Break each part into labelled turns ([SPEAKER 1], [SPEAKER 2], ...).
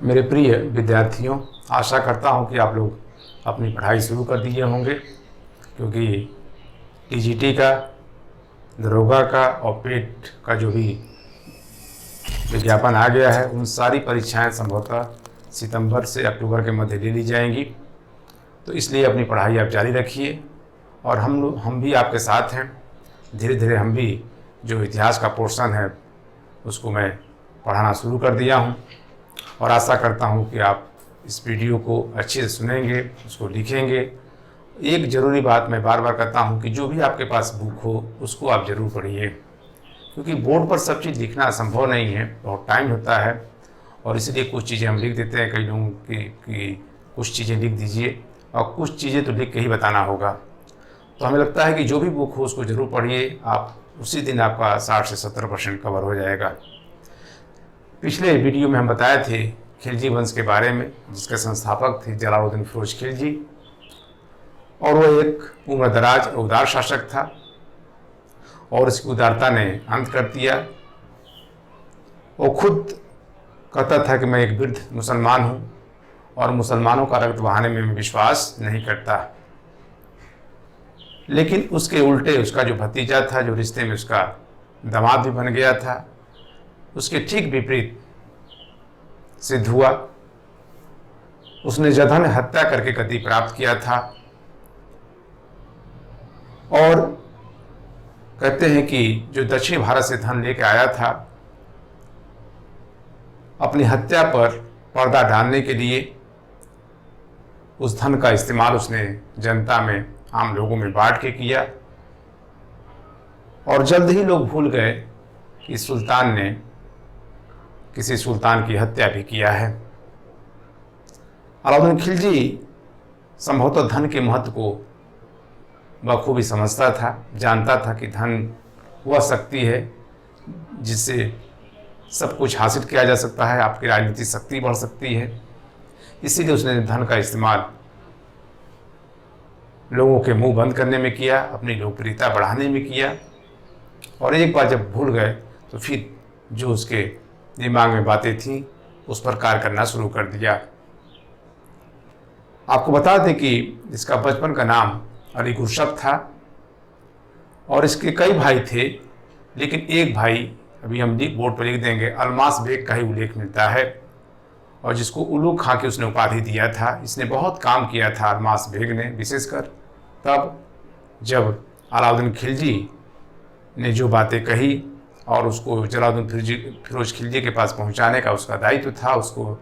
[SPEAKER 1] मेरे प्रिय विद्यार्थियों, आशा करता हूं कि आप लोग अपनी पढ़ाई शुरू कर दिए होंगे, क्योंकि टीजीटी का, दरोगा का और पेट का जो भी विज्ञापन आ गया है, उन सारी परीक्षाएं संभवतः सितंबर से अक्टूबर के मध्य ले ली जाएंगी। तो इसलिए अपनी पढ़ाई आप जारी रखिए और हम भी आपके साथ हैं। धीरे धीरे हम भी जो इतिहास का पोर्शन है उसको मैं पढ़ाना शुरू कर दिया हूं और आशा करता हूं कि आप इस वीडियो को अच्छे से सुनेंगे, उसको लिखेंगे। एक ज़रूरी बात मैं बार बार कहता हूं कि जो भी आपके पास बुक हो उसको आप ज़रूर पढ़िए, क्योंकि बोर्ड पर सब चीज़ लिखना संभव नहीं है, बहुत टाइम होता है और इसलिए कुछ चीज़ें हम लिख देते हैं कई लोगों की कुछ चीज़ें लिख दीजिए और कुछ चीज़ें तो लिख के ही बताना होगा। तो हमें लगता है कि जो भी बुक हो उसको ज़रूर पढ़िए, आप उसी दिन आपका 60 से 70% कवर हो जाएगा। पिछले वीडियो में हम बताए थे खिलजी वंश के बारे में, जिसके संस्थापक थे जलालुद्दीन फिरोज खिलजी, और वो एक उम्रदराज और उदार शासक था और इसकी उदारता ने अंत कर दिया। वो खुद कहता था कि मैं एक वृद्ध मुसलमान हूँ और मुसलमानों का रक्त बहाने में मैं विश्वास नहीं करता, लेकिन उसके उल्टे उसका जो भतीजा था, जो रिश्ते में उसका दामाद भी बन गया था, उसके ठीक विपरीत सिद्ध हुआ। उसने जघन्य हत्या करके गद्दी प्राप्त किया था और कहते हैं कि जो दक्षिण भारत से धन लेके आया था, अपनी हत्या पर पर्दा डालने के लिए उस धन का इस्तेमाल उसने जनता में, आम लोगों में बांट के किया और जल्द ही लोग भूल गए कि सुल्तान ने किसी सुल्तान की हत्या भी किया है। अलाउद्दीन खिलजी संभवतः धन के महत्व को बखूबी समझता था, जानता था कि धन वह शक्ति है जिससे सब कुछ हासिल किया जा सकता है, आपकी राजनीतिक शक्ति बढ़ सकती है। इसीलिए उसने धन का इस्तेमाल लोगों के मुंह बंद करने में किया, अपनी लोकप्रियता बढ़ाने में किया और एक बार जब भूल गए तो फिर जो उसके दिमाग में बातें थीं उस पर कार्य करना शुरू कर दिया। आपको बता दें कि इसका बचपन का नाम अली गुरशब था और इसके कई भाई थे, लेकिन एक भाई अभी हम बोर्ड पर लिख देंगे, अलमास बेग का ही उल्लेख मिलता है और जिसको उलू खां की उसने उपाधि दिया था। इसने बहुत काम किया था अलमास बेग ने, विशेषकर तब जब अलाउद्दीन खिलजी ने जो बातें कही और उसको जलालुद्दीन फिरोज खिलजी के पास पहुंचाने का उसका दायित्व था। उसको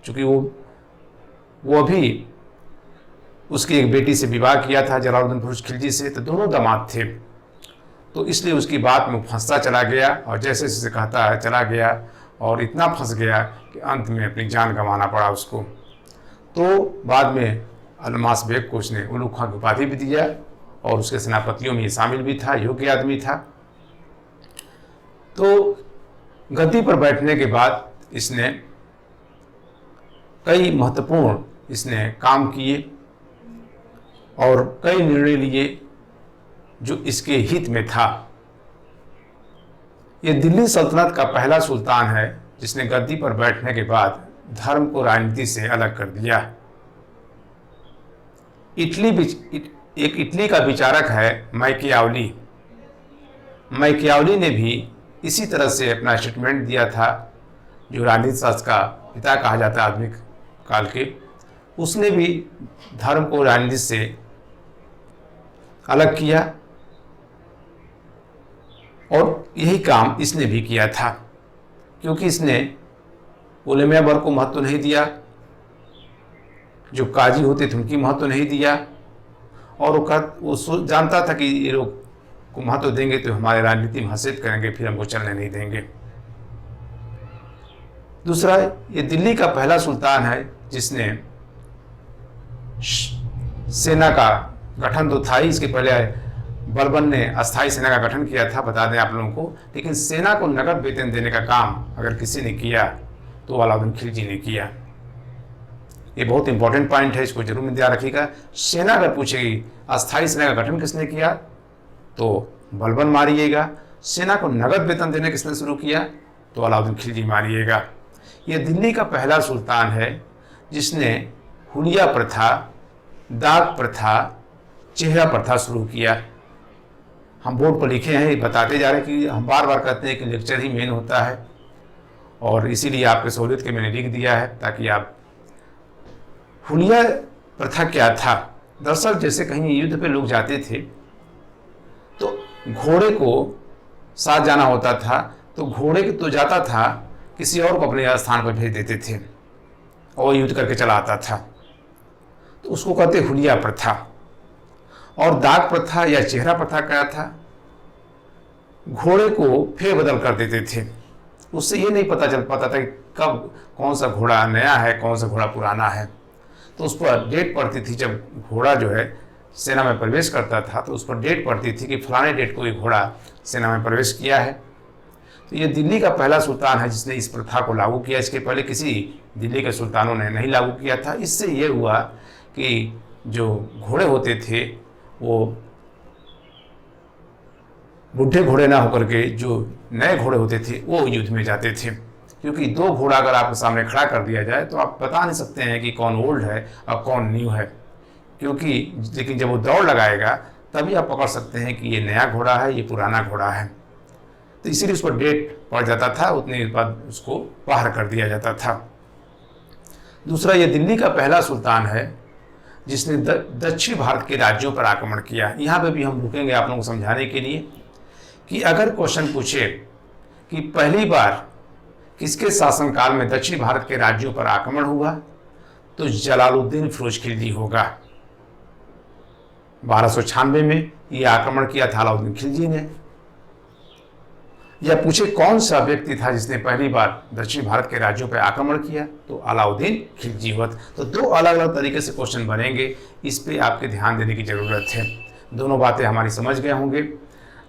[SPEAKER 1] चूँकि वो अभी उसकी एक बेटी से विवाह किया था जलालुद्दीन फिरोज खिलजी से, तो दोनों दामाद थे, तो इसलिए उसकी बात में फंसता चला गया और जैसे जैसे कहता है चला गया और इतना फंस गया कि अंत में अपनी जान गंवाना पड़ा उसको। तो बाद में अलमास बेग को उसने उलू खां की उपाधि भी दिया और उसके सेनापतियों में ये शामिल भी था, योग्य आदमी था। तो गद्दी पर बैठने के बाद इसने कई महत्वपूर्ण काम किए और कई निर्णय लिए जो इसके हित में था। ये दिल्ली सल्तनत का पहला सुल्तान है जिसने गद्दी पर बैठने के बाद धर्म को राजनीति से अलग कर दिया। इटली का विचारक है मैकियावली ने भी इसी तरह से अपना स्टेटमेंट दिया था, जो राजनीति शास्त्र का पिता कहा जाता है आधुनिक काल के। उसने भी धर्म को राजनीति से अलग किया और यही काम इसने भी किया था, क्योंकि इसने उलेमा वर्ग को महत्व नहीं दिया, जो काजी होते थे उनकी महत्व नहीं दिया और वो जानता था कि ये लोग को महत्व देंगे तो हमारे राजनीति में हस्तक्षेप करेंगे, फिर हमको चलने नहीं देंगे। दूसरा, ये दिल्ली का पहला सुल्तान है जिसने सेना का गठन तो था ही, इसके पहले बलबन ने अस्थायी सेना का गठन किया था, बता दें आप लोगों को, लेकिन सेना को नगद वेतन देने का काम अगर किसी ने किया तो अलाउद्दीन खिलजी ने किया। ये बहुत इंपॉर्टेंट पॉइंट है, इसको जरूर ध्यान रखिएगा। सेना अगर पूछेगी अस्थायी सेना का गठन किसने किया तो बलबन मारिएगा, सेना को नगद वेतन देने किसने शुरू किया तो अलाउद्दीन खिलजी मारिएगा। ये दिल्ली का पहला सुल्तान है जिसने हुलिया प्रथा, दाग प्रथा, चेहरा प्रथा शुरू किया। हम बोर्ड पर लिखे हैं, बताते जा रहे हैं कि हम बार बार कहते हैं कि लेक्चर ही मेन होता है, और इसीलिए आपके सहूलियत के मैंने लिख दिया है ताकि आप। हुलिया प्रथा क्या था? दरअसल जैसे कहीं युद्ध पे लोग जाते थे तो घोड़े को साथ जाना होता था, तो घोड़े तो जाता था, किसी और को अपने स्थान पर भेज देते थे और युद्ध करके चला आता था, तो उसको कहते हुलिया प्रथा। और दाग प्रथा या चेहरा प्रथा क्या था? घोड़े को फेरबदल कर देते थे, उससे ये नहीं पता चल पाता था कि कब कौन सा घोड़ा नया है, कौन सा घोड़ा पुराना है। तो उस पर डेट पड़ती थी, जब घोड़ा जो है सेना में प्रवेश करता था तो उस पर डेट पड़ती थी कि फलाने डेट को ये घोड़ा सेना में प्रवेश किया है। तो ये दिल्ली का पहला सुल्तान है जिसने इस प्रथा को लागू किया। इसके पहले किसी दिल्ली के सुल्तानों ने नहीं लागू किया था। इससे ये हुआ कि जो घोड़े होते थे वो बुढ़े घोड़े ना होकर के जो नए घोड़े होते थे वो युद्ध में जाते थे, क्योंकि दो घोड़ा अगर आपके सामने खड़ा कर दिया जाए तो आप बता नहीं सकते हैं कि कौन ओल्ड है और कौन न्यू है, क्योंकि लेकिन जब वो दौड़ लगाएगा तभी आप पकड़ सकते हैं कि ये नया घोड़ा है, ये पुराना घोड़ा है। तो इसीलिए उस पर डेट पड़ जाता था, उतने देर बाद उसको बाहर कर दिया जाता था। दूसरा, ये दिल्ली का पहला सुल्तान है जिसने दक्षिण भारत के राज्यों पर आक्रमण किया। यहाँ पे भी हम रुकेंगे आप लोगों को समझाने के लिए कि अगर क्वेश्चन पूछे कि पहली बार किसके शासनकाल में दक्षिण भारत के राज्यों पर आक्रमण हुआ, तो जलालुद्दीन फिरोज खिलजी होगा। 1296 में यह आक्रमण किया था अलाउद्दीन खिलजी ने। या पूछे कौन सा व्यक्ति था जिसने पहली बार दक्षिण भारत के राज्यों पर आक्रमण किया, तो अलाउद्दीन खिलजी हुआ। तो दो अलग अलग तरीके से क्वेश्चन बनेंगे, इस पे आपके ध्यान देने की जरूरत है। दोनों बातें हमारी समझ गए होंगे,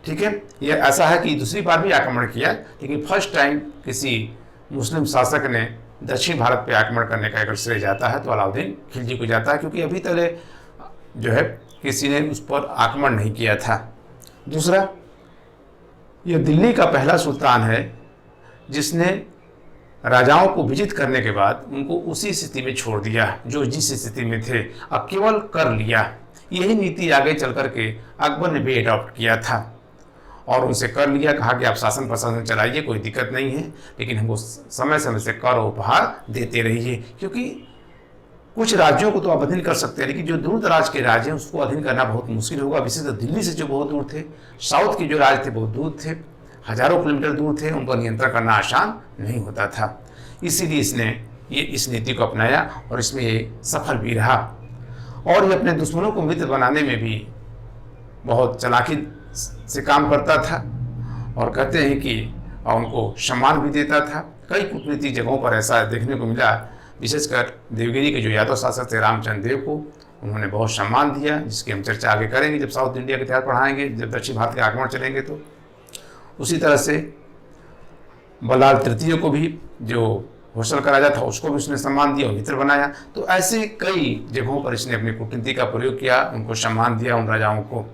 [SPEAKER 1] ठीक है। यह ऐसा है कि दूसरी बार भी आक्रमण किया, लेकिन फर्स्ट टाइम किसी मुस्लिम शासक ने दक्षिण भारत पे आक्रमण करने का अगर श्रेय जाता है तो अलाउद्दीन खिलजी को जाता है, क्योंकि अभी तक जो है किसी ने उस पर आक्रमण नहीं किया था। दूसरा, यह दिल्ली का पहला सुल्तान है जिसने राजाओं को विजित करने के बाद उनको उसी स्थिति में छोड़ दिया जो जिस स्थिति में थे, अब केवल कर लिया। यही नीति आगे चल करके अकबर ने भी एडॉप्ट किया था और उनसे कर लिया, कहा कि आप शासन प्रशासन चलाइए, कोई दिक्कत नहीं है, लेकिन हमको समय समय से कर उपहार देते रहिए। क्योंकि कुछ राज्यों को तो आप अधीन कर सकते हैं, लेकिन जो दूर दराज के राज्य हैं उसको अधीन करना बहुत मुश्किल होगा। विशेषतः दिल्ली से जो बहुत दूर थे, साउथ के जो राज्य थे बहुत दूर थे, हजारों किलोमीटर दूर थे, उन पर नियंत्रण करना आसान नहीं होता था। इसीलिए इसने ये इस नीति को अपनाया और इसमें ये सफल भी रहा। और ये अपने दुश्मनों को मित्र बनाने में भी बहुत चालाकी से काम करता था और कहते हैं कि उनको सम्मान भी देता था। कई कूटनीतिक जगहों पर ऐसा देखने को मिला, विशेषकर देवगिरी के जो यादव शासक थे रामचंद्र देव को उन्होंने बहुत सम्मान दिया, जिसकी हम चर्चा आगे करेंगे जब साउथ इंडिया के इतिहास पढ़ाएंगे, जब दक्षिण भारत के आक्रमण चलेंगे। तो उसी तरह से बल्लाल तृतीय को भी जो होसल का राजा था उसको भी उसने सम्मान दिया और मित्र बनाया। तो ऐसे कई जगहों पर इसने अपनी कूटनीति का प्रयोग किया, उनको सम्मान दिया उन राजाओं को।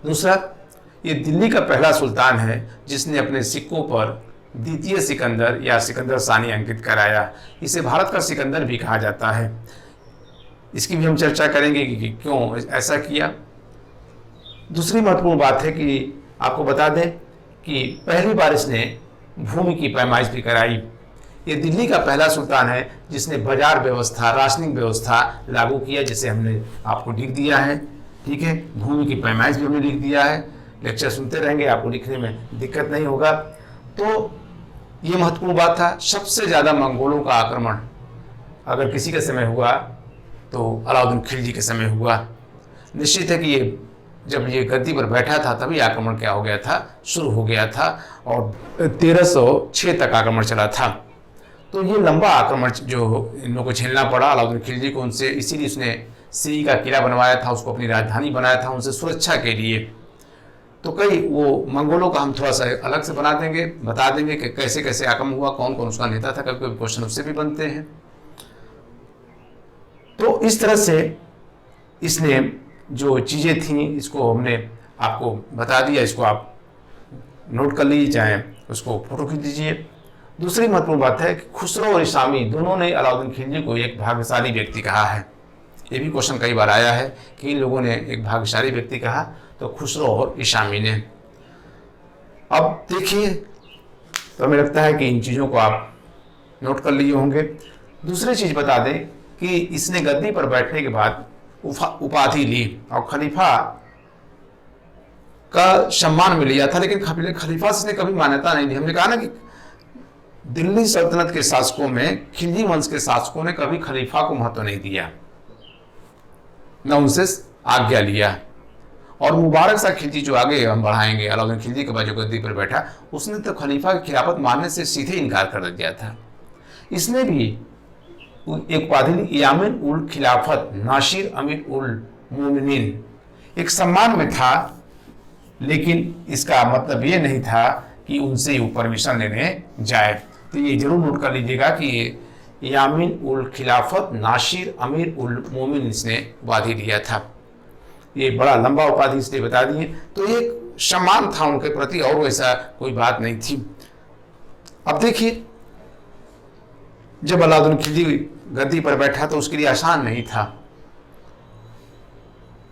[SPEAKER 1] दूसरा, ये दिल्ली का पहला सुल्तान है जिसने अपने सिक्कों पर द्वितीय सिकंदर या सिकंदर सानी अंकित कराया। इसे भारत का सिकंदर भी कहा जाता है। इसकी भी हम चर्चा करेंगे कि क्यों ऐसा किया। दूसरी महत्वपूर्ण बात है कि आपको बता दें कि पहली बार इसने भूमि की पैमाइश भी कराई। ये दिल्ली का पहला सुल्तान है जिसने बाजार व्यवस्था, राशनिंग व्यवस्था लागू किया, जिसे हमने आपको लिख दिया है, ठीक है। भूमि की पैमाइश भी हमने लिख दिया है। लेक्चर सुनते रहेंगे, आपको लिखने में दिक्कत नहीं होगा। तो ये महत्वपूर्ण बात था। सबसे ज़्यादा मंगोलों का आक्रमण अगर किसी के समय हुआ तो अलाउद्दीन खिलजी के समय हुआ। निश्चित है कि ये जब ये गद्दी पर बैठा था तभी आक्रमण क्या हो गया था, शुरू हो गया था और 1306 तक आक्रमण चला था। तो ये लंबा आक्रमण जो इन लोगों को झेलना पड़ा अलाउद्दीन खिलजी को उनसे, इसीलिए उसने सी का किला बनवाया था, उसको अपनी राजधानी बनाया था उनसे सुरक्षा के लिए। तो कई वो मंगोलों का हम थोड़ा सा अलग से बना देंगे, बता देंगे कि कैसे कैसे आक्रमण हुआ, कौन कौन उसका नेता था, कभी कभी क्वेश्चन उससे भी बनते हैं। तो इस तरह से इसने जो चीज़ें थी इसको हमने आपको बता दिया। इसको आप नोट कर लीजिए, चाहे उसको फोटो खींच लीजिए दूसरी महत्वपूर्ण बात है कि खुसरो और इसामी दोनों ने अलाउद्दीन खिलजी को एक भाग्यशाली व्यक्ति कहा है। ये भी क्वेश्चन कई बार आया है कि इन लोगों ने एक भाग्यशाली व्यक्ति कहा, तो खुसरो और इसामी ने। अब देखिए, तो हमें लगता है कि इन चीज़ों को आप नोट कर लिए होंगे। दूसरी चीज़ बता दें कि इसने गद्दी पर बैठने के बाद उपाधि ली और खलीफा का सम्मान मिल लिया था, लेकिन खलीफा से इसने कभी मान्यता नहीं दी। हमने कहा ना कि दिल्ली सल्तनत के शासकों में खिलजी वंश के शासकों ने कभी खलीफा को महत्व नहीं दिया, न उनसे आज्ञा लिया। और मुबारक शाह खिलजी जो आगे हम बढ़ाएंगे, अलाउद्दीन खिलजी के बाद जो गद्दी पर बैठा, उसने तो खलीफा की खिलाफत मानने से सीधे इनकार कर दिया था। इसने भी एक उपाधि ली, यामिन उल खिलाफत नासिर अमीर उल मोमिनीन, एक सम्मान में था, लेकिन इसका मतलब ये नहीं था कि उनसे वो परमिशन लेने जाए। तो ये जरूर नोट कर लीजिएगा कि ये यामिन उल खिलाफत नासिर अमीर उल मोमिन इसने उपाधि दिया था। ये बड़ा लंबा उपाधि इसलिए बता दिए, तो एक सम्मान था उनके प्रति और वैसा कोई बात नहीं थी। अब देखिए, जब अलाउद्दीन खिलजी गद्दी पर बैठा तो उसके लिए आसान नहीं था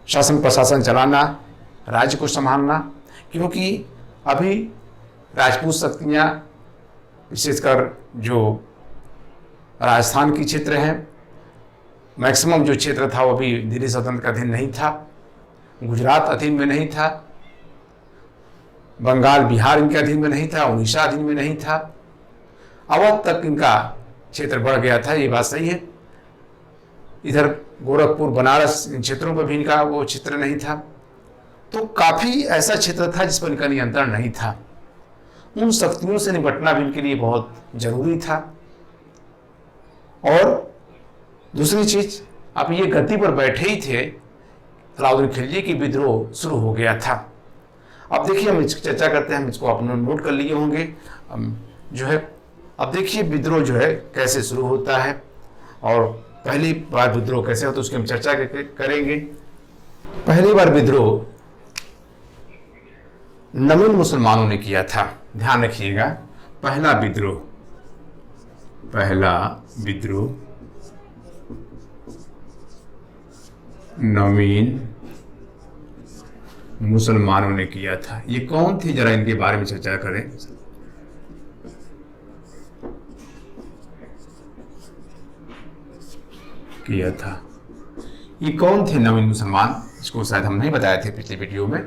[SPEAKER 1] शासन प्रशासन चलाना, राज्य को संभालना, क्योंकि अभी राजपूत शक्तियाँ, विशेषकर जो राजस्थान की क्षेत्र हैं, मैक्सिमम जो क्षेत्र था वो अभी दिल्ली सल्तनत का अधीन नहीं था, गुजरात अधीन में नहीं था, बंगाल बिहार इनके अधीन में नहीं था, उड़ीसा अधीन में नहीं था, अवध तक इनका क्षेत्र बढ़ गया था, ये बात सही है। इधर गोरखपुर बनारस इन क्षेत्रों पर भी इनका वो क्षेत्र नहीं था, तो काफ़ी ऐसा क्षेत्र था जिस पर इनका नियंत्रण नहीं था। उन शक्तियों से निपटना भी इनके लिए बहुत जरूरी था। और दूसरी चीज, अब ये गद्दी पर बैठे ही थे, अलाउद्दीन खिलजी की विद्रोह शुरू हो गया था। अब देखिए, हम इसकी चर्चा करते हैं, हम इसको अपने नोट कर लिए होंगे जो है। अब देखिए विद्रोह जो है कैसे शुरू होता है और पहली बार विद्रोह कैसे होता है उसकी हम चर्चा करेंगे। पहली बार विद्रोह नवीन मुसलमानों ने किया था, ध्यान रखिएगा। पहला विद्रोह नवीन मुसलमानों ने किया था। ये कौन थे, जरा इनके बारे में चर्चा करें। किया था, ये कौन थे नवीन मुसलमान, इसको शायद हम नहीं बताए थे पिछली वीडियो में।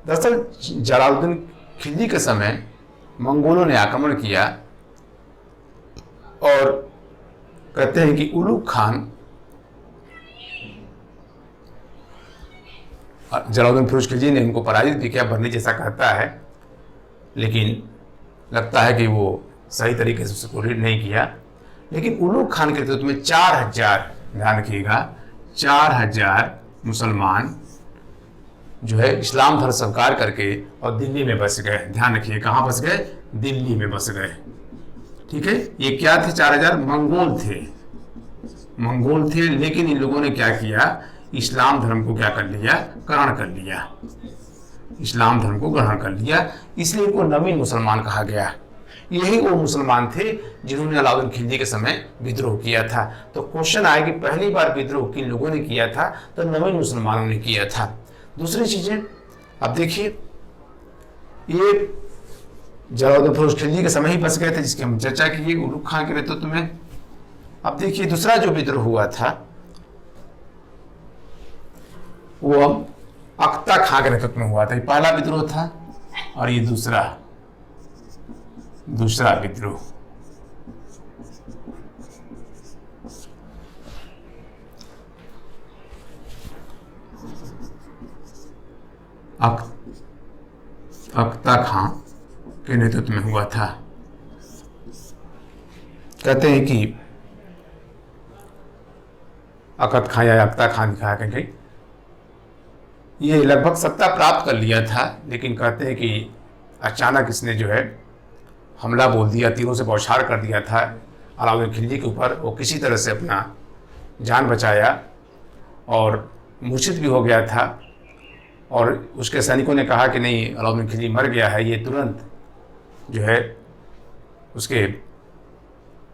[SPEAKER 1] दरअसल जलालुद्दीन खिलजी के समय मंगोलों ने आक्रमण किया और कहते हैं कि उलुग खान जलालुद्दीन फिरोज खिलजी ने इनको पराजित भी किया, बर्नी जैसा कहता है, लेकिन लगता है कि वो सही तरीके से उसको रीड नहीं किया। लेकिन उलुग खान के नेतृत्व में 4000, ध्यान रखिएगा, 4000 मुसलमान जो है इस्लाम धर्म स्वीकार करके और दिल्ली में बस गए। ध्यान रखिए, कहाँ बस गए, दिल्ली में बस गए। ठीक है, ये क्या थे, 4000 मंगोल थे, लेकिन इन लोगों ने क्या किया, इस्लाम धर्म को क्या कर लिया, ग्रहण कर लिया, इस्लाम धर्म को ग्रहण कर लिया, इसलिए इनको नवीन मुसलमान कहा गया। यही वो मुसलमान थे जिन्होंने अलाउद्दीन खिलजी के समय विद्रोह किया था। तो क्वेश्चन आया कि पहली बार विद्रोह किन लोगों ने किया था, तो नवीन मुसलमानों ने किया था। दूसरी चीजें, अब देखिए, ये जलालुद्दीन फिरोज खिलजी के समय ही बस गए थे, जिसकी हम चर्चा की उलुग खान के नेतृत्व में। अब देखिए, दूसरा जो विद्रोह हुआ था वो अख्ता खां के नेतृत्व में हुआ था। ये पहला विद्रोह था और ये दूसरा विद्रोह। अख्ता खां के नेतृत्व में हुआ था। कहते हैं कि अकत खां या अख्ता खां दिखा करके ये लगभग सत्ता प्राप्त कर लिया था, लेकिन कहते हैं कि अचानक इसने जो है हमला बोल दिया, तीरों से बौछार कर दिया था अलाउद्दीन खिलजी के ऊपर। वो किसी तरह से अपना जान बचाया और मूर्छित भी हो गया था, और उसके सैनिकों ने कहा कि नहीं, अलाउद्दीन खिलजी मर गया है, ये तुरंत जो है उसके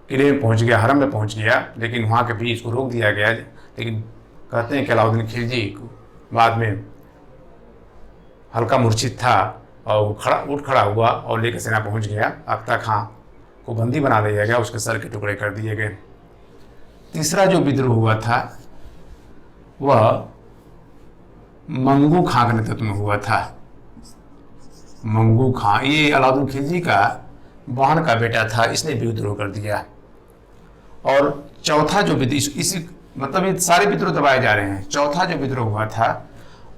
[SPEAKER 1] किले में पहुंच गया, हरम में पहुंच गया, लेकिन वहाँ के भी इसको रोक दिया गया। लेकिन कहते हैं कि अलाउद्दीन खिलजी बाद में हल्का मूर्छित था और उठ खड़ा हुआ और लेकर सेना पहुंच गया। अख्तर खां को बंदी बना लिया गया, उसके सर के टुकड़े कर दिए गए। तीसरा जो विद्रोह हुआ था वह मंगू खां के नेतृत्व में हुआ था। मंगू खां ये अलाउद्दीन खिलजी का बहन का बेटा था, इसने भी विद्रोह कर दिया। और चौथा जो विद्रोह, इसी मतलब ये सारे विद्रोह दबाए जा रहे हैं। चौथा जो विद्रोह हुआ था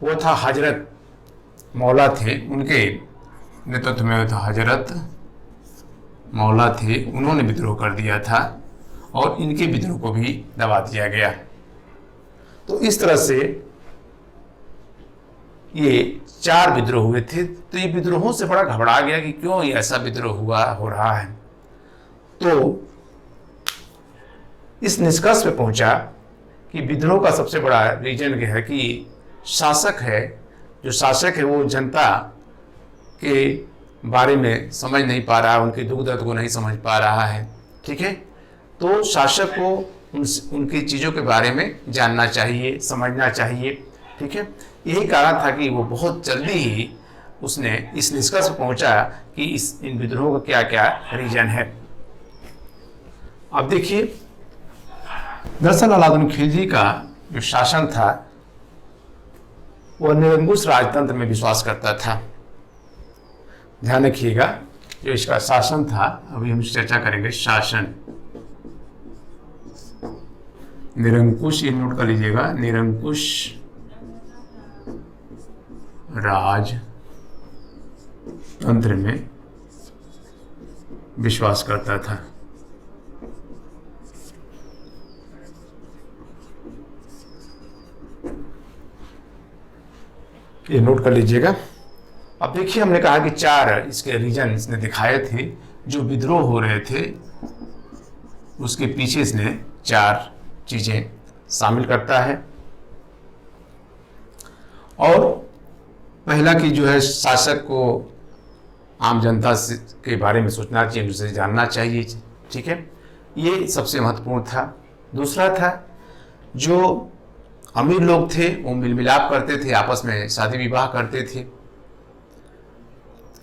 [SPEAKER 1] वो था हजरत मौला थे, उनके नेतृत्व में था। हजरत मौला थे, उन्होंने विद्रोह कर दिया था और इनके विद्रोह को भी दबा दिया गया। तो इस तरह से ये 4 विद्रोह हुए थे। तो ये विद्रोहों से बड़ा घबरा गया कि क्यों ये ऐसा विद्रोह हो रहा है। तो इस निष्कर्ष पे पहुंचा कि विद्रोह का सबसे बड़ा रीजन यह है कि शासक है, जो शासक है वो जनता के बारे में समझ नहीं पा रहा, उनके दुख दर्द को नहीं समझ पा रहा है। ठीक है, तो शासक को उनकी चीज़ों के बारे में जानना चाहिए, समझना चाहिए। ठीक है, यही कारण था कि वो बहुत जल्दी ही उसने इस निष्कर्ष पर पहुंचा कि इन विद्रोहों का क्या क्या रीजन है। अब देखिए, दरअसल अलाउद्दीन खिलजी का जो शासन था वह निरंकुश राजतंत्र में विश्वास करता था। ध्यान रखिएगा, जो इसका शासन था, अभी हम चर्चा करेंगे शासन। निरंकुश, ये नोट कर लीजिएगा, निरंकुश राजतंत्र में विश्वास करता था। ये नोट कर लीजिएगा। अब देखिए, हमने कहा कि 4 इसके रीजन इसने दिखाए थे। जो विद्रोह हो रहे थे उसके पीछे इसने 4 चीजें शामिल करता है। और पहला कि जो है, शासक को आम जनता के बारे में सोचना चाहिए, उसे जानना चाहिए। ठीक है, ये सबसे महत्वपूर्ण था। दूसरा था, जो अमीर लोग थे वो मिल मिलाप करते थे, आपस में शादी विवाह करते थे,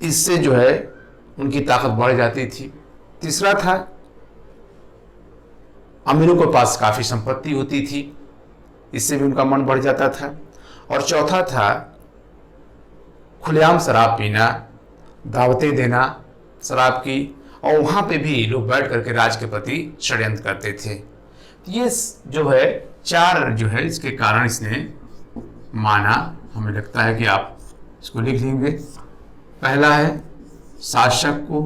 [SPEAKER 1] इससे जो है उनकी ताकत बढ़ जाती थी। तीसरा था, अमीरों के पास काफ़ी संपत्ति होती थी, इससे भी उनका मन बढ़ जाता था। और चौथा था, खुलेआम शराब पीना, दावतें देना शराब की, और वहाँ पे भी लोग बैठ करके राज के प्रति षड्यंत्र करते थे। ये जो है 4 जो है इसके कारण इसने माना। हमें लगता है कि आप इसको लिख लेंगे। पहला है, शासक को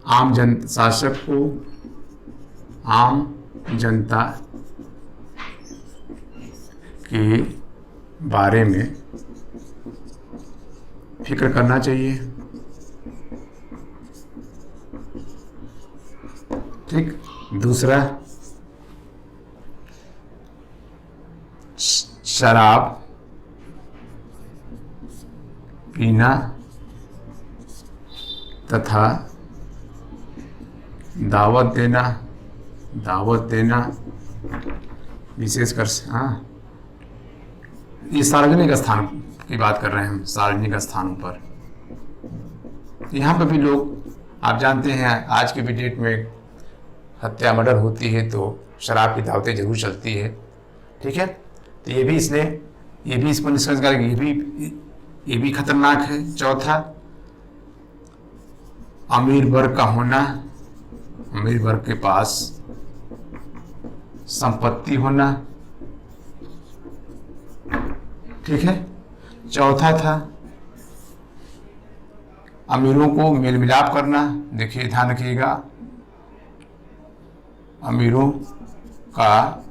[SPEAKER 1] आम जनता के बारे में फिक्र करना चाहिए। ठीक। दूसरा, शराब पीना तथा दावत देना विशेषकर, हाँ, ये सार्वजनिक स्थान की बात कर रहे हैं हम, सार्वजनिक स्थानों पर। यहाँ पे भी लोग, आप जानते हैं आज के भी डेट में हत्या मर्डर होती है तो शराब की दावतें जरूर चलती है। ठीक है, तो ये भी इस पर निष्कर्ष करें कि ये भी खतरनाक है। चौथा, अमीर वर्ग का होना, अमीर वर्ग के पास संपत्ति होना। ठीक है, चौथा था अमीरों को मेल मिलाप करना। देखिए, ध्यान रखिएगा, अमीरों का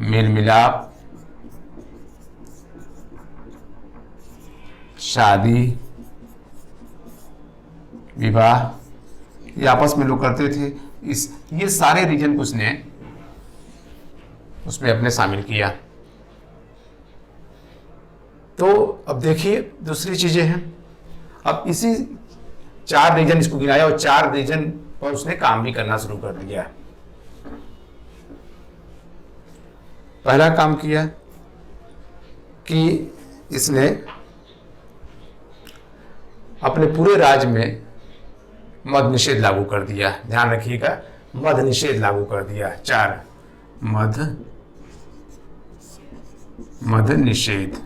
[SPEAKER 1] मेल मिलाप, शादी विवाह, ये आपस में लोग करते थे। ये सारे रीजन को उसने उसमें अपने शामिल किया। तो अब देखिए, दूसरी चीजें हैं। अब इसी 4 रीजन इसको गिनाया और 4 रीजन पर उसने काम भी करना शुरू कर दिया। पहला काम किया कि इसने अपने पूरे राज्य में मद निषेध लागू कर दिया। ध्यान रखिएगा, मद निषेध लागू कर दिया। 4 मद निषेध।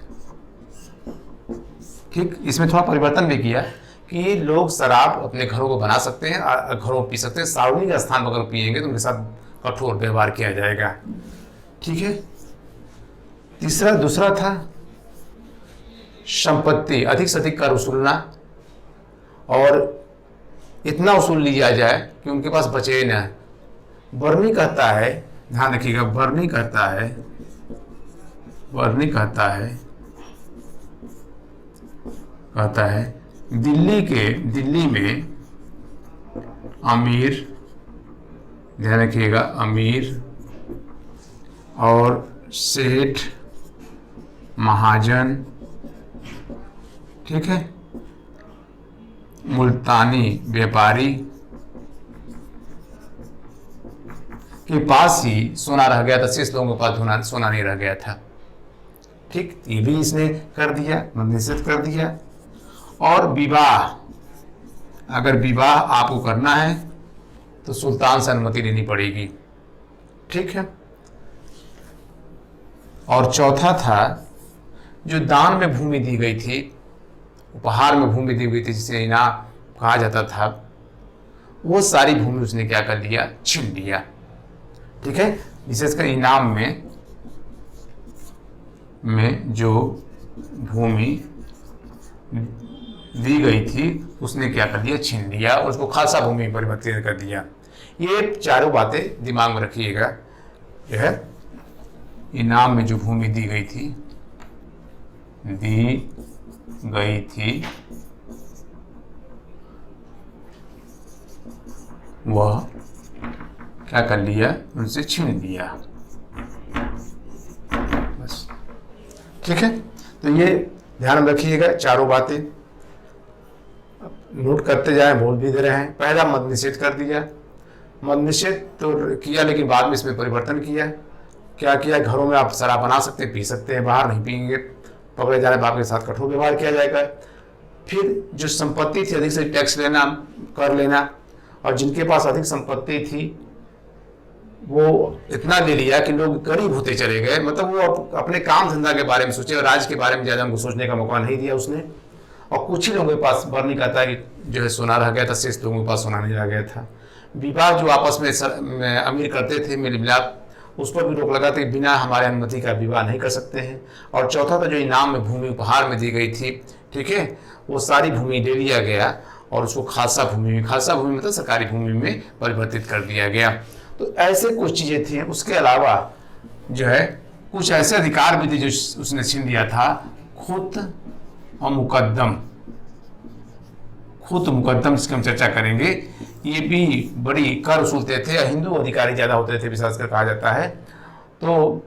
[SPEAKER 1] ठीक, इसमें थोड़ा परिवर्तन भी किया कि लोग शराब अपने घरों को बना सकते हैं, घरों में पी सकते हैं, सार्वजनिक स्थान पर अगर पिएंगे तो उनके साथ कठोर व्यवहार किया जाएगा। ठीक है। दूसरा था संपत्ति, अधिक से अधिक कर वसूलना और इतना वसूल लिया जाए कि उनके पास बचे न। बर्नी कहता है, ध्यान रखिएगा, बर्नी कहता है दिल्ली में अमीर, ध्यान रखिएगा, अमीर और सेठ, महाजन, ठीक है, मुल्तानी व्यापारी के पास ही सोना रह गया था, शेष लोगों के पास सोना नहीं रह गया था। ठीक, ये भी इसने कर दिया, निषेध कर दिया। और विवाह, अगर विवाह आपको करना है तो सुल्तान से अनुमति लेनी पड़ेगी। ठीक है। और चौथा था जो दान में भूमि दी गई थी, उपहार में भूमि दी गई थी, जिसे इनाम कहा जाता था, वो सारी भूमि उसने क्या कर लिया, छीन लिया। ठीक है। विशेषकर इनाम में जो भूमि दी गई थी उसने क्या कर दिया, छीन लिया और उसको खासा भूमि में परिवर्तित कर दिया। ये चारों बातें दिमाग में रखिएगा। यह इनाम में जो भूमि दी गई थी वह क्या कर लिया, उनसे छीन लिया। बस, ठीक है। तो ये ध्यान रखिएगा, चारों बातें नोट करते जाएं, बोल भी दे रहे हैं। पहला मद निषेध कर दिया। मद निषेध तो किया, लेकिन बाद में इसमें परिवर्तन किया। क्या किया, घरों में आप शराब बना सकते हैं, पी सकते हैं, बाहर नहीं पिएंगे, पकड़े जाने पर आपके साथ कठोर व्यवहार किया जाएगा। फिर जो संपत्ति थी अधिक से टैक्स लेना, कर लेना, और जिनके पास अधिक संपत्ति थी वो इतना ले लिया कि लोग गरीब होते चले गए। मतलब वो अपने काम धंधा के बारे में सोचे और राज्य के बारे में ज़्यादा उनको सोचने का मौका नहीं दिया उसने। और कुछ ही लोगों के पास, बर्नी कहता है कि जो है सोना रह गया था, शेष लोगों के पास सोना नहीं रह गया था। विवाह जो आपस में अमीर करते थे, मेल मिलाप, उस पर भी रोक लगा था कि बिना हमारे अनुमति का विवाह नहीं कर सकते हैं। और चौथा था जो इनाम में भूमि उपहार में दी गई थी, ठीक है, वो सारी भूमि ले लिया गया और उसको खासा भूमि मतलब सरकारी भूमि में परिवर्तित कर दिया गया। तो ऐसे कुछ चीज़ें थी। उसके अलावा जो है कुछ ऐसे अधिकार भी थे जो उसने छीन लिया था। खुत और मुकद्दम, जिसकी हम चर्चा करेंगे, ये भी बड़ी कर वसूलते थे। हिंदू अधिकारी ज़्यादा होते थे, विशेषकर कहा जाता है। तो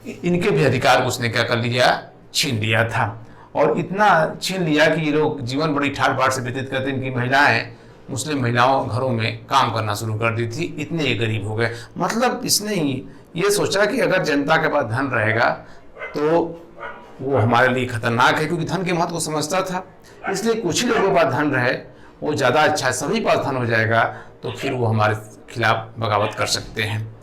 [SPEAKER 1] इनके भी अधिकार को उसने क्या कर लिया, छीन लिया था। और इतना छीन लिया कि ये लोग जीवन बड़ी ठाट बाट से व्यतीत करते। इनकी महिलाएं, मुस्लिम महिलाओं घरों में काम करना शुरू कर दी थी, इतने ये गरीब हो गए। मतलब इसने ये सोचा कि अगर जनता के पास धन रहेगा तो वो हमारे लिए खतरनाक है, क्योंकि धन के महत्व को समझता था। इसलिए कुछ ही लोगों के पास धन रहे वो ज़्यादा अच्छा है, सभी पास धन हो जाएगा तो फिर वो हमारे खिलाफ बगावत कर सकते हैं।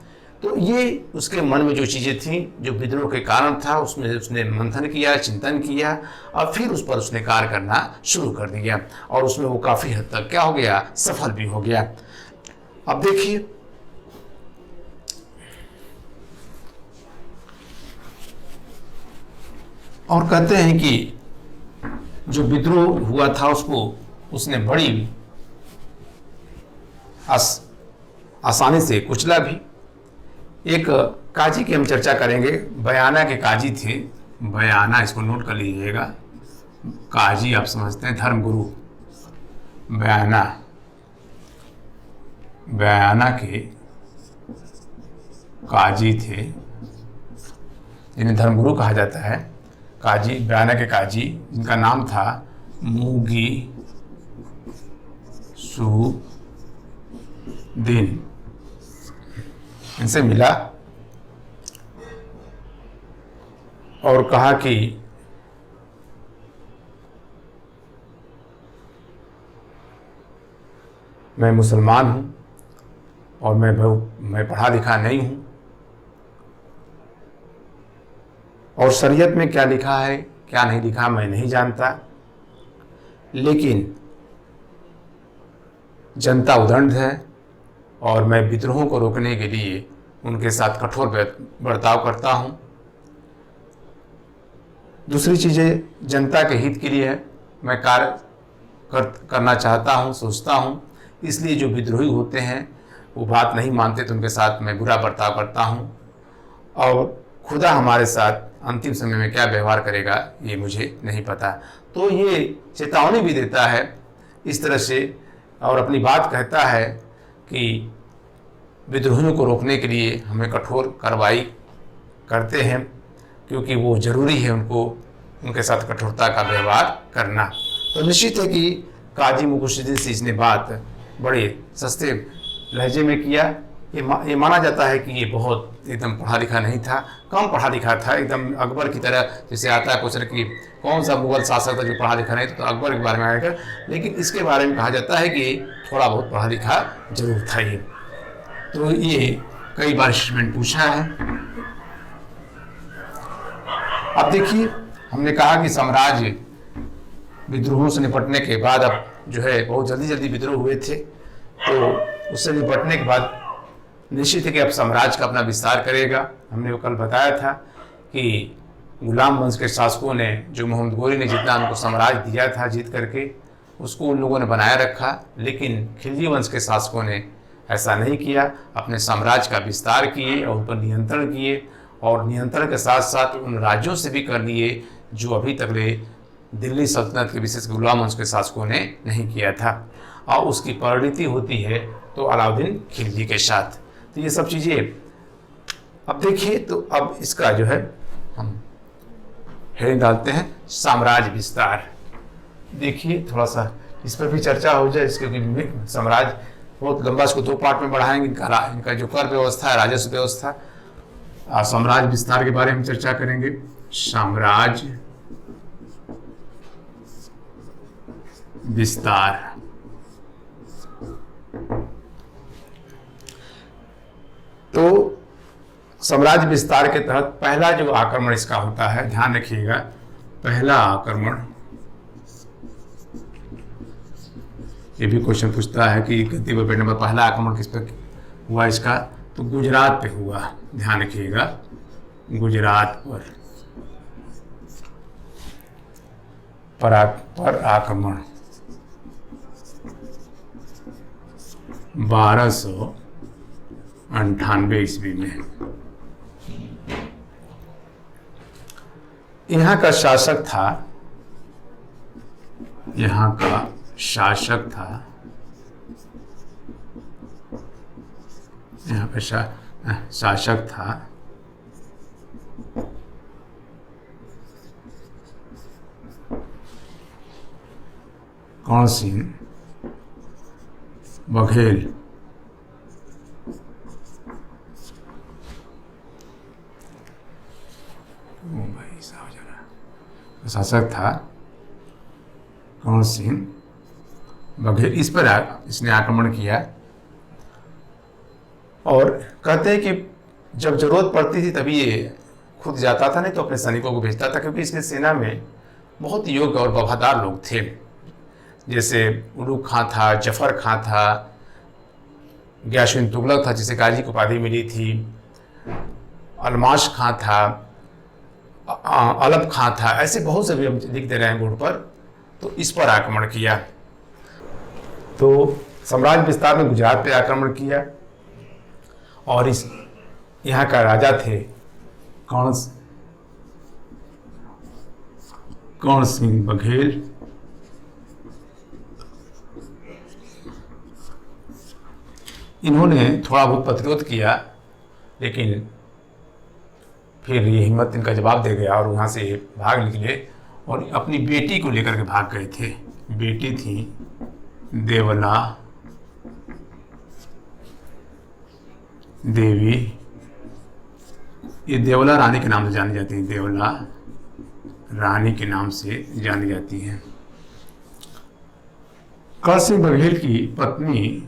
[SPEAKER 1] तो ये उसके मन में जो चीज़ें थी, जो विद्रोह के कारण था, उसमें उसने मंथन किया, चिंतन किया और फिर उस पर उसने कार्य करना शुरू कर दिया। और उसमें वो काफ़ी हद तक क्या हो गया, सफल भी हो गया। अब देखिए, और कहते हैं कि जो विद्रोह हुआ था उसने बड़ी आसानी से कुचला भी। एक काजी की हम चर्चा करेंगे, बयाना के काजी थे। बयाना, इसको नोट कर लीजिएगा। काजी आप समझते हैं धर्मगुरु। बयाना के काजी थे, जिन्हें धर्मगुरु कहा जाता है। काजी, बयाना के काजी, जिनका नाम था मूगी सुदीन इनसे मिला और कहा कि मैं मुसलमान हूँ और मैं पढ़ा लिखा नहीं हूँ, और शरीयत में क्या लिखा है क्या नहीं लिखा मैं नहीं जानता, लेकिन जनता उदंड है और मैं विद्रोहों को रोकने के लिए उनके साथ कठोर बर्ताव करता हूँ। दूसरी चीज़ें जनता के हित के लिए है, मैं कार्य करना चाहता हूँ, सोचता हूँ, इसलिए जो विद्रोही होते हैं वो बात नहीं मानते तो उनके साथ मैं बुरा बर्ताव करता हूँ, और खुदा हमारे साथ अंतिम समय में क्या व्यवहार करेगा ये मुझे नहीं पता। तो ये चेतावनी भी देता है इस तरह से, और अपनी बात कहता है कि विद्रोहियों को रोकने के लिए हमें कठोर कार्रवाई करते हैं, क्योंकि वो ज़रूरी है उनको उनके साथ कठोरता का व्यवहार करना। तो निश्चित है कि काजी मुकुशुद्दीन से इसने बात बड़े सस्ते लहजे में किया। ये माना जाता है कि ये बहुत एकदम पढ़ा लिखा नहीं था, कम पढ़ा लिखा था, एकदम अकबर की तरह। जैसे आता है क्वेश्चन कि कौन सा मुगल शासक था जो पढ़ा लिखा नहीं था, तो अकबर के बारे में आएगा, लेकिन इसके बारे में कहा जाता है कि थोड़ा बहुत पढ़ा लिखा जरूर था ये। तो ये कई बार स्टेटमेंट पूछा है। अब देखिए, हमने कहा कि साम्राज्य विद्रोहों से निपटने के बाद अब जो है बहुत जल्दी विद्रोह हुए थे, तो उससे निपटने के बाद निश्चित है कि अब साम्राज्य का अपना विस्तार करेगा। हमने वो कल बताया था कि गुलाम वंश के शासकों ने, जो मोहम्मद गोरी ने जितना उनको साम्राज्य दिया था जीत करके, उसको उन लोगों ने बनाए रखा, लेकिन खिलजी वंश के शासकों ने ऐसा नहीं किया, अपने साम्राज्य का विस्तार किए और उन पर नियंत्रण किए, और नियंत्रण के साथ साथ उन राज्यों से भी कर लिए जो अभी तक दिल्ली सल्तनत के विशेष गुलाम वंश के शासकों ने नहीं किया था, और उसकी परिणति होती है तो अलाउद्दीन खिलजी के साथ। तो ये सब चीज़ें अब देखिए, तो अब इसका जो है हम हेडिंग डालते हैं साम्राज्य विस्तार। देखिए थोड़ा सा इस पर भी चर्चा हो जाए, क्योंकि साम्राज्य बहुत लंबा, इसको दो पार्ट में बढ़ाएंगे। इनका जो कर व्यवस्था है, राजस्व व्यवस्था, साम्राज्य विस्तार के बारे में चर्चा करेंगे। साम्राज्य विस्तार, तो साम्राज्य विस्तार के तहत पहला जो आक्रमण इसका होता है, ध्यान रखिएगा, पहला आक्रमण, ये भी क्वेश्चन पूछता है कि गद्दी पर बैठने पर पहला आक्रमण किस पर हुआ इसका, तो गुजरात पे हुआ। ध्यान रखिएगा, गुजरात पर आक्रमण 1298 ईस्वी में। यहाँ का शासक था, यहाँ का शासक था कौन सिंह बघेल। शासक था कौन सिंह बघेल। इस पर इसने आक्रमण किया, और कहते हैं कि जब जरूरत पड़ती थी तभी ये खुद जाता था, नहीं तो अपने सैनिकों को भेजता था, क्योंकि इसकी सेना में बहुत योग्य और वफादार लोग थे। जैसे उलूग खां था, जफर खां था, गयासुद्दीन तुगलक था जिसे गाजी की उपाधि मिली थी, अलमाश खां था, अलब खां था, ऐसे बहुत से भी हम लिख दे रहे हैं बोर्ड पर। तो इस पर आक्रमण किया। तो साम्राज्य विस्तार में गुजरात पे आक्रमण किया, और इस यहाँ का राजा थे कौन सिंह बघेल। इन्होंने थोड़ा बहुत प्रतिरोध किया, लेकिन फिर ये हिम्मत इनका जवाब दे गया और वहाँ से भाग निकले और अपनी बेटी को लेकर के भाग गए थे। बेटी थी देवला देवी, ये देवला रानी के नाम से जानी जाती है, देवला रानी के नाम से जानी जाती हैं। कर सिंह बघेल की पत्नी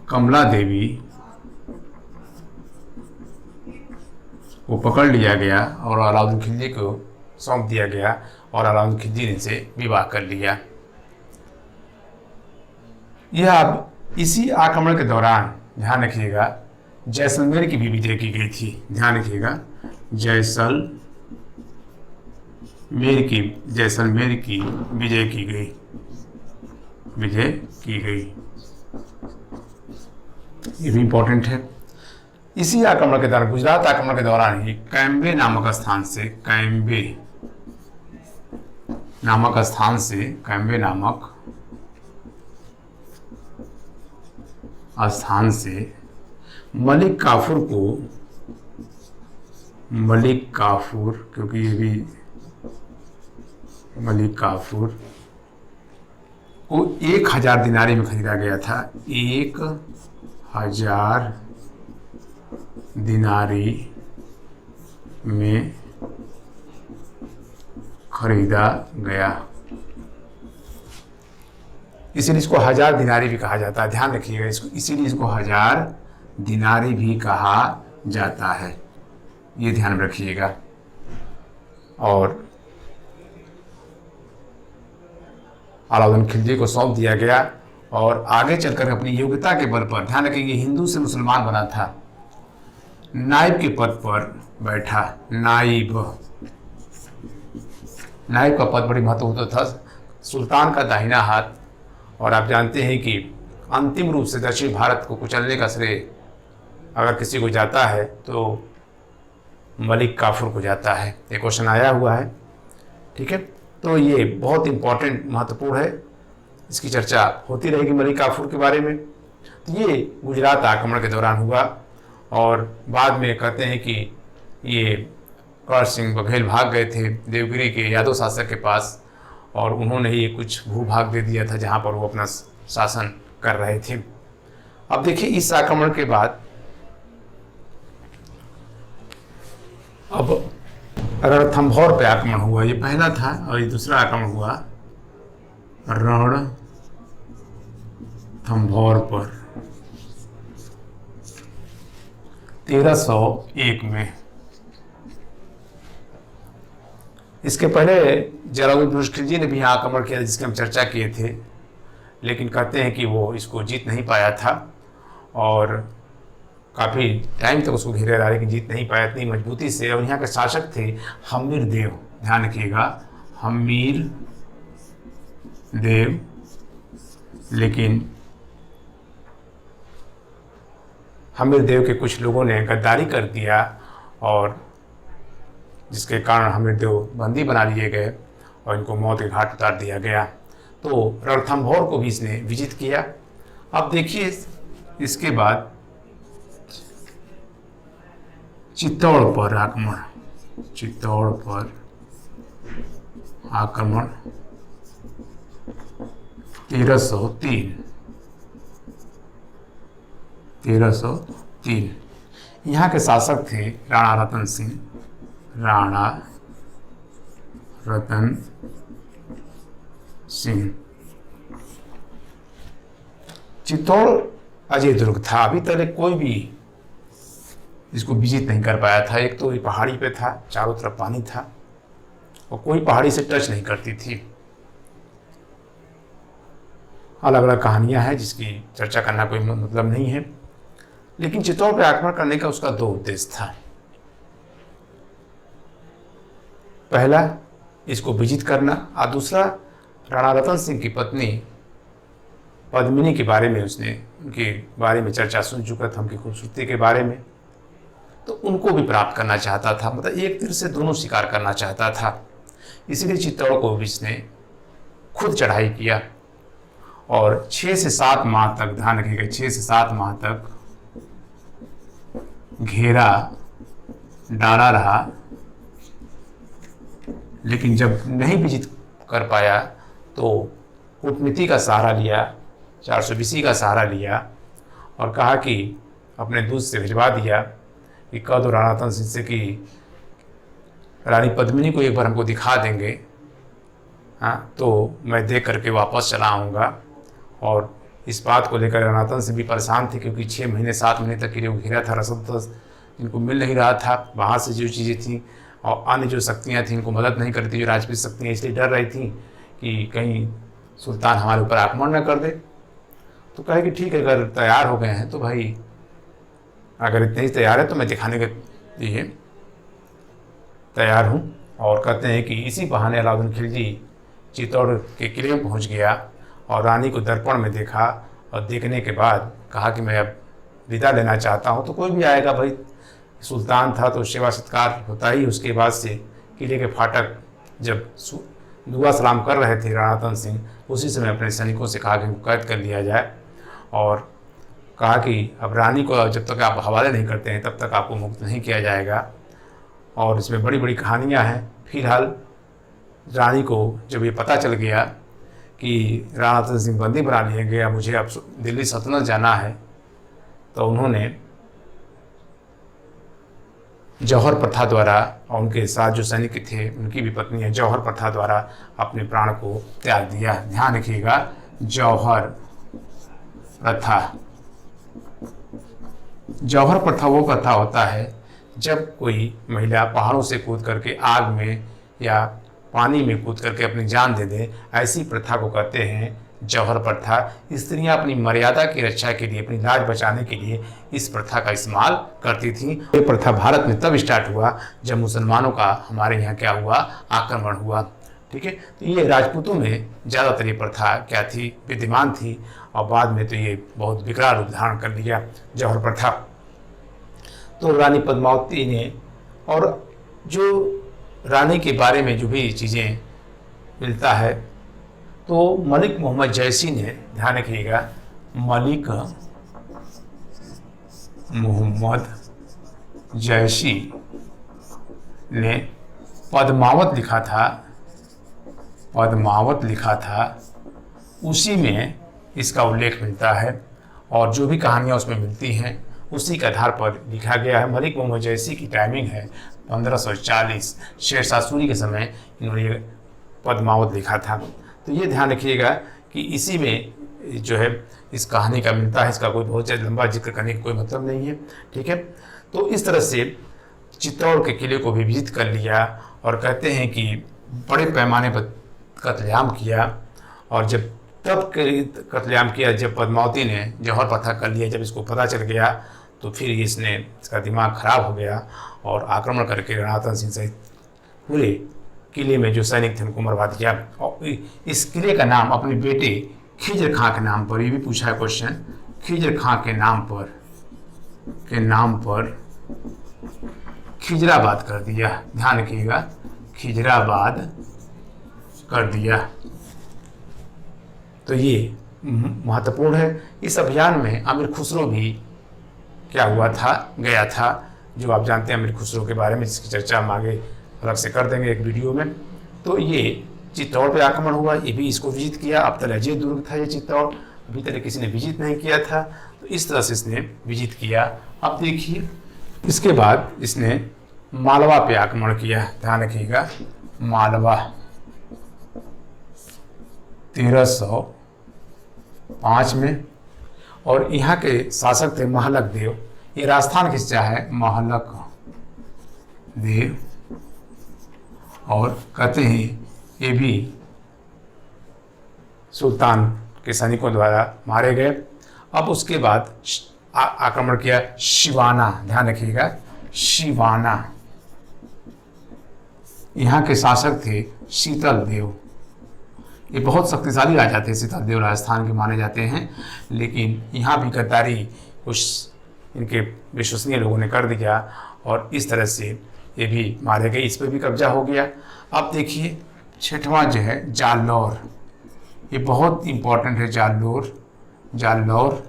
[SPEAKER 1] कमला देवी को पकड़ लिया गया और अलाउद्दीन खिलजी को सौंप दिया गया और अलाउद्दीन खिलजी ने इनसे विवाह कर लिया। यह अब इसी आक्रमण के दौरान ध्यान रखिएगा जैसलमेर की भी विजय की गई थी। ध्यान रखिएगा जैसलमेर की विजय की गई। ये भी इंपॉर्टेंट है। इसी आक्रमण के दौरान, गुजरात आक्रमण के दौरान ही कैम्बे नामक स्थान से मलिक काफूर, क्योंकि ये भी मलिक काफूर को 1000 दिनारी में खरीदा गया था। 1000 दिनारी में खरीदा गया, इसीलिए इसको 1000 दिनारी भी कहा जाता है। ध्यान रखिएगा इसको, इसीलिए इसको 1000 दिनारी भी कहा जाता है, ये ध्यान रखिएगा। और अलाउद्दीन खिलजी को सौंप दिया गया और आगे चलकर अपनी योग्यता के बल पर, ध्यान रखिए हिंदू से मुसलमान बना था, नाइब के पद पर बैठा। नाइब का पद बड़ी महत्वपूर्ण था, सुल्तान का दाहिना हाथ। और आप जानते हैं कि अंतिम रूप से दक्षिण भारत को कुचलने का श्रेय अगर किसी को जाता है तो मलिक काफूर को जाता है। ये क्वेश्चन आया हुआ है, ठीक है। तो ये बहुत इंपॉर्टेंट, महत्वपूर्ण है, इसकी चर्चा होती रहेगी मलिक काफूर के बारे में। तो ये गुजरात आक्रमण के दौरान हुआ और बाद में कहते हैं कि ये कर सिंह बघेल भाग गए थे देवगिरी के यादव शासक के पास और उन्होंने ये कुछ भूभाग दे दिया था जहाँ पर वो अपना शासन कर रहे थे। अब देखिए इस आक्रमण के बाद अब रणथंभौर पे आक्रमण हुआ, ये पहला था, और ये दूसरा आक्रमण हुआ रणथंभौर पर 1301 में। इसके पहले जलालुद्दीन खिलजी ने भी यहाँ आक्रमण किया जिसकी हम चर्चा किए थे, लेकिन कहते हैं कि वो इसको जीत नहीं पाया था और काफ़ी टाइम तक उसको घेरे रहा, लेकिन जीत नहीं पाया इतनी मजबूती से। और यहाँ के शासक थे हमीर देव, ध्यान रखिएगा हमीर देव, लेकिन हमीर देव के कुछ लोगों ने गद्दारी कर दिया और जिसके कारण हमीर देव बंदी बना लिए गए और इनको मौत के घाट उतार दिया गया। तो रणथंभौर को भी इसने विजित किया। अब देखिए इसके बाद चित्तौड़ पर आक्रमण 1303। यहाँ के शासक थे राणा रतन सिंह। चित्तौड़ अजय दुर्ग था, अभी तक कोई भी इसको विजिट नहीं कर पाया था। एक तो ये पहाड़ी पे था, चारों तरफ पानी था और कोई पहाड़ी से टच नहीं करती थी। अलग अलग कहानियां हैं जिसकी चर्चा करना कोई मतलब नहीं है, लेकिन चित्तौड़ पे आक्रमण करने का उसका 2 उद्देश्य था। पहला इसको विजिट करना और दूसरा राणा रतन सिंह की पत्नी पद्मिनी के बारे में उनके बारे में चर्चा सुन चुका था, उनकी खूबसूरती के बारे में, तो उनको भी प्राप्त करना चाहता था। मतलब एक तीर से दोनों शिकार करना चाहता था। इसलिए चित्तौड़ को इसने खुद चढ़ाई किया और 6 से 7 माह तक, ध्यान रखिएगा 6 से 7 माह तक घेरा डाला रहा लेकिन जब नहीं विजित कर पाया तो कूटनीति का सहारा लिया, 420 का सहारा लिया और कहा कि अपने दूत से भिजवा दिया कि कह दो राणा तन सिंह से कि रानी पद्मिनी को एक बार हमको दिखा देंगे, हाँ, तो मैं देख करके वापस चला आऊँगा। और इस बात को लेकर राणा तन सिंह भी परेशान थे, क्योंकि 6 महीने 7 महीने तक के लिए वो घिरा था, रसद इनको मिल नहीं रहा था। वहाँ से जो चीज़ें थी और अन्य जो शक्तियाँ थीं इनको मदद नहीं करती, जो राजपूत शक्तियाँ, इसलिए डर रही थी कि कहीं सुल्तान हमारे ऊपर आक्रमण न कर दे। तो कहे कि ठीक है, अगर तैयार हो गए हैं तो भाई, अगर इतने ही तैयार है तो मैं दिखाने के लिए तैयार हूँ। और कहते हैं कि इसी बहाने अलाउद्दीन खिलजी चित्तौड़ के किले में पहुँच गया और रानी को दर्पण में देखा और देखने के बाद कहा कि मैं अब विदा लेना चाहता हूँ। तो कोई भी आएगा भाई, सुल्तान था तो सेवा सत्कार होता ही। उसके बाद से किले के फाटक जब दुआ सलाम कर रहे थे राणा तन सिंह, उसी समय अपने सैनिकों से कहा कि इनको कैद कर लिया जाए और कहा कि अब रानी को जब तक आप हवाले नहीं करते हैं तब तक आपको मुक्त नहीं किया जाएगा। और इसमें बड़ी बड़ी कहानियाँ हैं। फिलहाल रानी को जब ये पता चल गया कि राणा तन सिंह बंदी बना लिया गया, मुझे अब दिल्ली सल्तनत जाना है, तो उन्होंने जौहर प्रथा द्वारा और उनके साथ जो सैनिक थे उनकी भी पत्नी है, जौहर प्रथा द्वारा अपने प्राण को त्याग दिया। ध्यान रखिएगा, जौहर प्रथा। जौहर प्रथा वो प्रथा होता है जब कोई महिला पहाड़ों से कूद करके आग में या पानी में कूद करके अपनी जान दे दे, ऐसी प्रथा को कहते हैं जौहर प्रथा। स्त्रियां अपनी मर्यादा की रक्षा के लिए, अपनी लाज बचाने के लिए इस प्रथा का इस्तेमाल करती थी। ये प्रथा भारत में तब स्टार्ट हुआ जब मुसलमानों का हमारे यहाँ क्या हुआ, आक्रमण हुआ। ठीक है, तो ये राजपूतों में ज़्यादातर ये प्रथा क्या थी, विद्यमान थी और बाद में तो ये बहुत विकराल रूप धारण कर लिया, जौहर प्रथा। तो रानी पद्मावती ने, और जो रानी के बारे में जो भी चीज़ें मिलता है, तो मलिक मोहम्मद जैसी ने, ध्यान रखिएगा, मलिक मोहम्मद जैसी ने पद्मावत लिखा था, पद्मावत लिखा था, उसी में इसका उल्लेख मिलता है और जो भी कहानियाँ उसमें मिलती हैं उसी के आधार पर लिखा गया है। मलिक मोहम्मद जैसी की टाइमिंग है 1540, शेरशाह सूरी के समय इन्होंने पद्मावत लिखा था। तो ये ध्यान रखिएगा कि इसी में जो है इस कहानी का मिलता है। इसका कोई बहुत ज़्यादा लंबा जिक्र करने का कोई मतलब नहीं है। ठीक है, तो इस तरह से चित्तौड़ के किले को भी विजित कर लिया और कहते हैं कि बड़े पैमाने पर कत्लेआम किया। और जब तब कत्लेआम किया जब पद्मावती ने जौहर प्रथा कर लिया, जब इसको पता चल गया तो फिर इसका दिमाग खराब हो गया और आक्रमण करके राणा तन सिंह सहित पूरे किले में जो सैनिक थे उनको मरवा दिया। और इस किले का नाम अपने बेटे खिजर खां के नाम पर, ये भी पूछा है क्वेश्चन, खिजर खां के नाम पर खिजराबाद कर दिया। ध्यान रखिएगा, खिजराबाद कर दिया। तो ये महत्वपूर्ण है। इस अभियान में अमीर खुसरो भी क्या हुआ था, गया था, जो आप जानते हैं अमीर खुसरो के बारे में, जिसकी चर्चा हम आगे अलग से कर देंगे एक वीडियो में। तो ये चित्तौड़ पे आक्रमण हुआ, ये भी इसको विजित किया। अब तक अजय दुर्ग था ये चित्तौड़, अभी तक किसी ने विजित नहीं किया था, तो इस तरह से इसने विजित किया। अब देखिए, इसके बाद इसने मालवा पे आक्रमण किया। ध्यान रखिएगा, मालवा 1305 में। और यहाँ के शासक थे महलक देव, ये राजस्थान की हिस्सा है, महलक देव। और कहते हैं ये भी सुल्तान के सैनिकों द्वारा मारे गए। अब उसके बाद आक्रमण किया शिवाना। ध्यान रखिएगा, शिवाना। यहाँ के शासक थे शीतल देव। ये बहुत शक्तिशाली राजा थे शीतल देव, राजस्थान के माने जाते हैं। लेकिन यहाँ भी गद्दारी कुछ इनके विश्वसनीय लोगों ने कर दिया और इस तरह से ये भी मारे गए, इस पर भी कब्जा हो गया। अब देखिए, छठवां जो है जालौर, ये बहुत इम्पोर्टेंट है। जालौर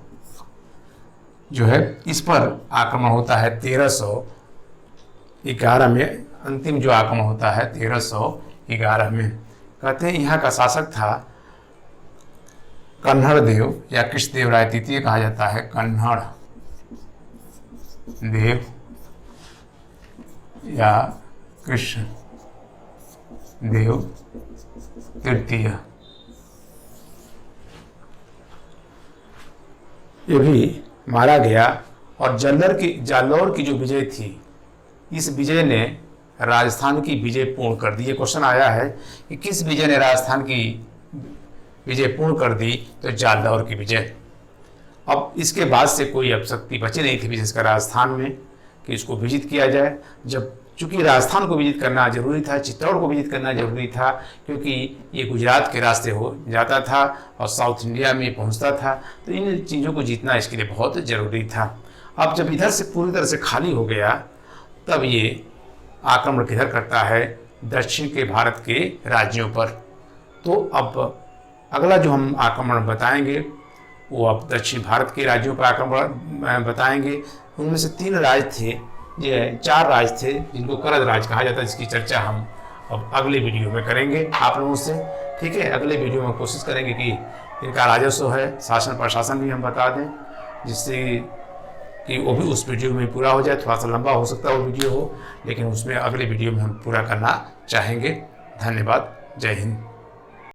[SPEAKER 1] जो है, इस पर आक्रमण होता है 1311 में। अंतिम जो आक्रमण होता है 1311 11 में। कहते हैं यहाँ का शासक था कन्हड़ देव या कृष्णदेवराय तृतीय कहा जाता है, कन्हड़ देव या कृष्ण देव तृतीय। ये भी मारा गया। और जालौर की जो विजय थी, इस विजय ने राजस्थान की विजय पूर्ण कर दी। ये क्वेश्चन आया है कि किस विजय ने राजस्थान की विजय पूर्ण कर दी, तो जालौर की विजय। अब इसके बाद से कोई अब शक्ति बची नहीं थी विशेषकर राजस्थान में कि इसको विजित किया जाए। जब चूंकि राजस्थान को विजित करना जरूरी था, चित्तौड़ को विजित करना जरूरी था, क्योंकि ये गुजरात के रास्ते हो जाता था और साउथ इंडिया में पहुंचता था, तो इन चीज़ों को जीतना इसके लिए बहुत ज़रूरी था। अब जब इधर से पूरी तरह से खाली हो गया, तब ये आक्रमण किधर करता है, दक्षिण के भारत के राज्यों पर। तो अब अगला जो हम आक्रमण बताएंगे वो अब दक्षिण भारत के राज्यों पर आक्रमण बताएंगे। उनमें से 3 राज्य थे, ये 4 राज्य थे जिनको करद राज्य कहा जाता है, जिसकी चर्चा हम अब अगले वीडियो में करेंगे आप लोगों से। ठीक है, अगले वीडियो में कोशिश करेंगे कि इनका राजस्व है, शासन प्रशासन भी हम बता दें, जिससे कि वो भी उस वीडियो में पूरा हो जाए। थोड़ा सा लंबा हो सकता है वो वीडियो हो, लेकिन उसमें अगले वीडियो में हम पूरा करना चाहेंगे। धन्यवाद। जय हिंद।